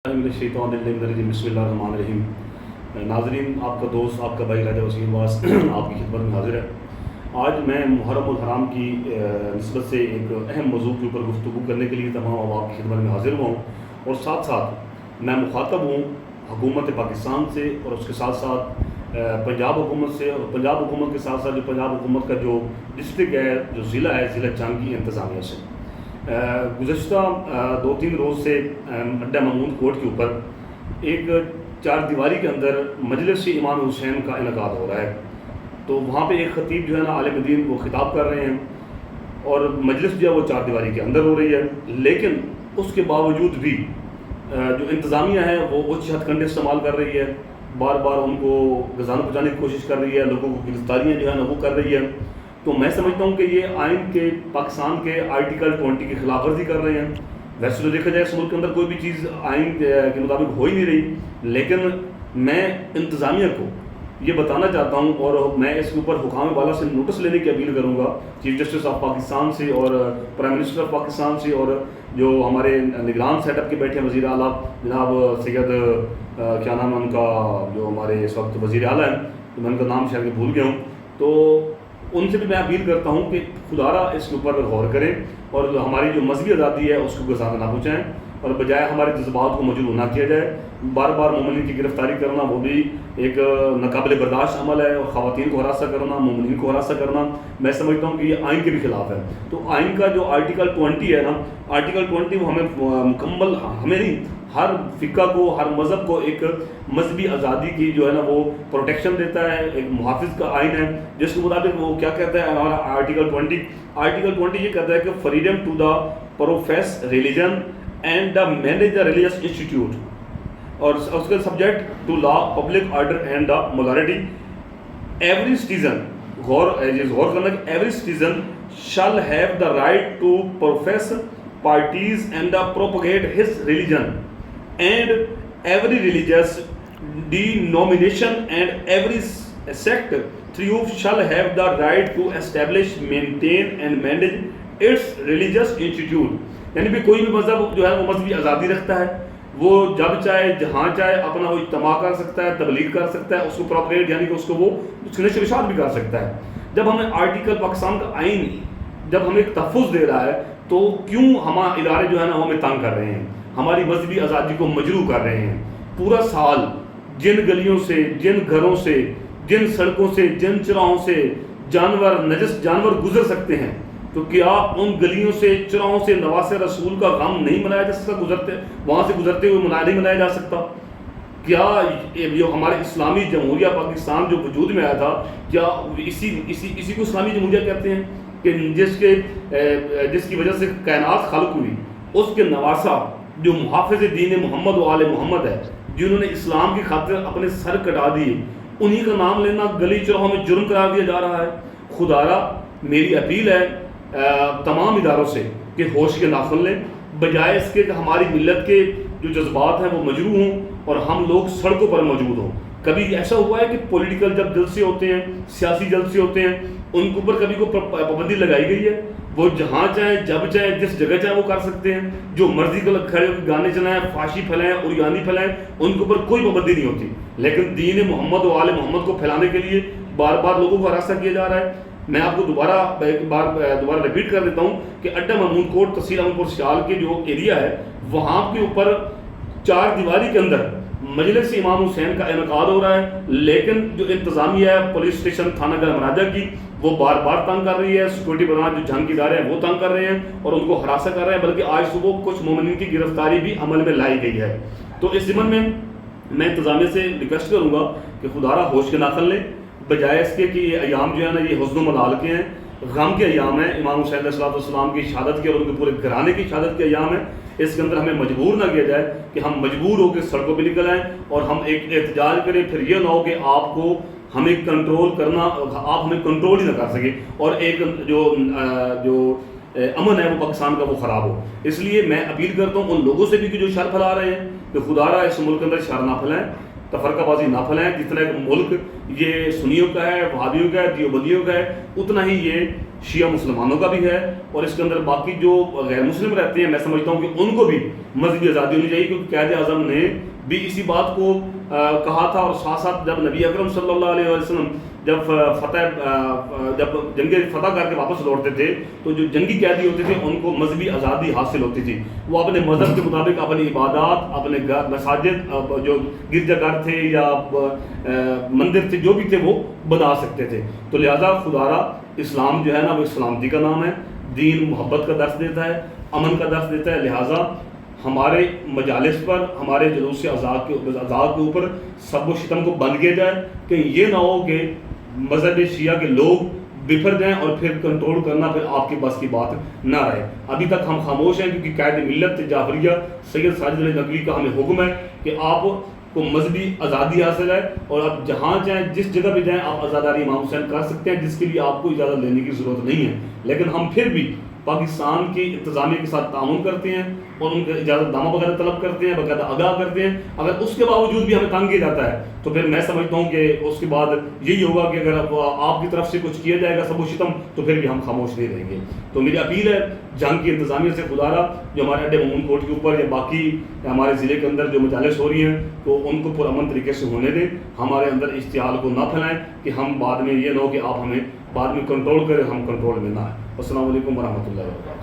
बिस्मिल्लाहिर्रहमानिर्रहीम। नाज़रीन, आपका दोस्त आपका भाई राजा वसीम वास आपकी खिदमत में हाजिर है। आज मैं मुहर्रम हराम की निस्बत से एक अहम मौजू के ऊपर गुफ्तगू करने के लिए तमाम अब आपकी खिदमत में हाजिर हुआ हूँ, और साथ साथ मैं मुखातब हूँ हुकूमत पाकिस्तान से, और उसके साथ साथ पंजाब हुकूमत से, और पंजाब हुकूमत के साथ साथ जो पंजाब हुकूमत का जो डिस्ट्रिक्ट है, जो ज़िला है, ज़िला चांगी इंतज़ामिया से। गुज़श्ता 2-3 रोज़ से अड्डा महमूद कोर्ट के ऊपर एक चार दीवारी के अंदर मजलिस इमाम हुसैन का इनकाद हो रहा है। तो वहाँ पे एक ख़तीब जो है ना आलिम दीन वो ख़िताब कर रहे हैं, और मजलिस जो है वो चार दीवारी के अंदर हो रही है। लेकिन उसके बावजूद भी जो इंतज़ामिया है वो उच्च हथकंडे इस्तेमाल कर रही है, बार बार उनको गजान पहुँचाने की कोशिश कर रही है, लोगों को गिरफ्तारियाँ जो है ना वो कर रही है। तो मैं समझता हूँ कि ये आइन के पाकिस्तान के आर्टिकल 20 की खिलाफ वर्जी कर रहे हैं। वैसे तो देखा जाए इस मुल्क के अंदर कोई भी चीज़ आइन के मुताबिक हो ही नहीं रही, लेकिन मैं इंतज़ामिया को ये बताना चाहता हूँ, और मैं इसके ऊपर हुकाम वाला से नोटिस लेने की अपील करूँगा, चीफ जस्टिस ऑफ पाकिस्तान से और प्राइम मिनिस्टर ऑफ पाकिस्तान से, और जो हमारे निगरान सेटअप के बैठे हैं वज़ीर आला जनाब सैयद क्या नाम है उनका, जो हमारे इस वक्त वज़ीर आला हैं, तो मैं उनका नाम शायद भूल गया हूँ, तो उनसे भी मैं अपील करता हूँ कि खुदारा इसके ऊपर गौर करें, और हमारी जो मजहबी आज़ादी है उसको गज़ान ना पहुँचाएँ, और बजाय हमारे जज्बात को मजबूर ना किया जाए। बार बार मोमिन की गिरफ्तारी करना वो भी एक नाकाबिल बर्दाश्त अमल है, और ख़वातीन को हरासा करना, मोमिन को हरासा करना, मैं समझता हूँ कि ये आइन के भी खिलाफ है। तो आइन का जो आर्टिकल 20 है ना, आर्टिकल 20 वो हमें मुकम्मल, हमें नहीं, हर फ़िक़ा को, हर मज़हब को एक मजहबी आज़ादी की जो है ना वो प्रोटेक्शन देता है, एक मुहाफ़िज़ का आइन है, जिसके मुताबिक वो क्या कहता है हमारा आर्टिकल 20 ये कहता है कि freedom to the profess religion and the manage the religious institute, और उसके subject to law, public order and the morality. Every citizen, गौर करना कि every citizen shall have the right to profess parties and propagate his religion, and every religious denomination and every sect triumph shall have the right to establish, maintain and manage its religious institute। यानी भी कोई भी मज़हब जो है वो मजहबी आज़ादी रखता है, वो जब चाहे जहाँ चाहे अपना वो इज्तिमा कर सकता है, तबलीग कर सकता है, उसको प्रोपगेट यानी कि उसको वो नशर इशात भी कर सकता है। जब हमें आर्टिकल पाकिस्तान का आइन जब हमें एक तहफ़्फ़ुज़ दे रहा है, तो क्यों हमारे इदारे जो है ना वो हमें तंग कर रहे हैं, हमारी मजहबी आज़ादी को मजरूह कर रहे हैं। पूरा साल जिन गलियों से, जिन घरों से, जिन सड़कों से, जिन चौराहों से जानवर, नजस जानवर गुजर सकते हैं, तो क्या उन गलियों से, चौराहों से नवासे रसूल का गम नहीं मनाया जा सकता? वहाँ से गुजरते हुए नहीं मनाया जा सकता? क्या जो हमारे इस्लामी जमहूरिया पाकिस्तान जो वजूद में आया था, क्या इसी को इस्लामी जमहूरिया कहते हैं कि जिसकी वजह से कायनात खल्क हुई, उसके नवासा जो मुहाफ़िज़ दीन मोहम्मद व आले मोहम्मद है, जिन्होंने इस्लाम की खातिर अपने सर कटा दिए, उन्हीं का नाम लेना गली चौराहों में जुर्म करार दिया जा रहा है। खुदारा मेरी अपील है तमाम इदारों से कि होश के नाखुन लें, बजाय इसके कि हमारी मिलत के जो जज्बात हैं वो मजरूह हों और हम लोग सड़कों पर मौजूद हों। कभी ऐसा हुआ है कि पॉलिटिकल जब जलसे होते हैं, सियासी जलसे होते हैं, उनके ऊपर कभी को पाबंदी लगाई गई है? वो जहाँ चाहे, जब चाहे, जिस जगह चाहे वो कर सकते हैं, जो मर्जी को खड़े होकर गाने चलाएं, फाशी फैलाएं, उरियानी फैलाएं, उनके ऊपर कोई पाबंदी नहीं होती। लेकिन दीन मोहम्मद व आले मोहम्मद को फैलाने के लिए बार बार लोगों को हरासा किया जा रहा है। मैं आपको दोबारा रिपीट कर देता हूँ कि अड्डा महमूद कोर्ट तहसील अमनपुर सियाल के जो एरिया है, वहाँ के ऊपर चार दीवारी के अंदर मजलिस इमाम हुसैन का इनकाद हो रहा है, लेकिन जो इंतज़ामिया है पुलिस स्टेशन थाना गरमराजा की, वो बार बार तंग कर रही है। सिक्योरिटी बरान जो जंग के इदारे हैं वो तंग कर रहे हैं और उनको हरासा कर रहे हैं, बल्कि आज सुबह कुछ मोमिनीन की गिरफ्तारी भी अमल में लाई गई है। तो इस ज़िमन में मैं इंतज़ामिया से रिक्वेस्ट करूँगा कि खुदारा होश के नाखन लें, बजाय इसके कि ये अयाम जो है ना ये हुस्न मलाल के हैं, गम के अयाम हैं, इमाम हुसैन अलैहिस्सलाम की शहादत के और उनके पूरे घराने की शहादत के अयाम है। इसके अंदर हमें मजबूर ना किया जाए कि हम मजबूर होकर सड़कों पे निकल आएँ और हम एक एहतजाज करें, फिर ये ना हो कि आपको हमें कंट्रोल करना, आप हमें कंट्रोल ही ना कर सके, और एक जो अमन है वो पाकिस्तान का वो ख़राब हो। इसलिए मैं अपील करता हूँ उन लोगों से भी कि जो शर फैला रहे हैं कि खुदारा इस मुल्क के अंदर शर ना फैलाएँ, تفرقہ بازی نہ پھیلائیں. جتنا ایک ملک یہ سنیوں کا ہے، وہابیوں کا ہے، دیوبندیوں کا ہے، اتنا ہی یہ شیعہ مسلمانوں کا بھی ہے. اور اس کے اندر باقی جو غیر مسلم رہتے ہیں میں سمجھتا ہوں کہ ان کو بھی مذہبی آزادی ہونی چاہیے، کیونکہ قائد اعظم نے بھی اسی بات کو کہا تھا. اور ساتھ ساتھ جب نبی اکرم صلی اللہ علیہ وسلم جب جنگ فتح کر کے واپس لوٹتے تھے تو جو جنگی قیدی ہوتے تھے ان کو مذہبی آزادی حاصل ہوتی تھی. وہ اپنے مذہب کے مطابق اپنی عبادات، اپنے مساجد جو گرجا گھر تھے یا مندر تھے جو بھی تھے وہ بنا سکتے تھے. تو لہذا خدا را اسلام جو ہے نا وہ سلامتی کا نام ہے، دین محبت کا درس دیتا ہے، امن کا درس دیتا ہے. لہٰذا ہمارے مجالس پر، ہمارے جلوس اعضاء کے اوپر سب و شتم کو بند کیا جائے کہ یہ نہ ہو کہ مذہب شیعہ کے لوگ بفر جائیں اور پھر کنٹرول کرنا پھر آپ کے بس کی بات نہ رہے. ابھی تک ہم خاموش ہیں کیونکہ قائد ملت جعفریہ سید ساجد علی نقوی کا ہمیں حکم ہے کہ آپ کو مذہبی آزادی حاصل ہے اور آپ جہاں چاہیں جس جگہ پہ جائیں آپ آزاداری امام حسین کر سکتے ہیں، جس کے لیے آپ کو اجازت لینے کی ضرورت نہیں ہے. لیکن ہم پھر بھی پاکستان کی انتظامیہ کے ساتھ تعاون کرتے ہیں اور ان کا اجازت نامہ وغیرہ طلب کرتے ہیں، باقاعدہ آگاہ کرتے ہیں. اگر اس کے باوجود بھی ہمیں تنگ کیا جاتا ہے تو پھر میں سمجھتا ہوں کہ اس کے بعد یہی ہوگا کہ اگر آپ کی طرف سے کچھ کیا جائے گا سب و شتم تو پھر بھی ہم خاموش نہیں رہیں گے. تو میری اپیل ہے جنگ کی انتظامیہ سے خدا را جو ہمارے اڈے مومن کوٹ کے اوپر یا باقی ہمارے ضلع کے اندر جو مجالس ہو رہی ہیں تو ان کو پرامن طریقے سے ہونے دیں. ہمارے اندر اشتعال کو نہ پھیلائیں کہ ہم بعد میں یہ نہ ہو کہ آپ ہمیں بعد میں کنٹرول کریں، ہم کنٹرول میں نہ آئیں. السلام علیکم ورحمۃ اللہ وبرکاتہ.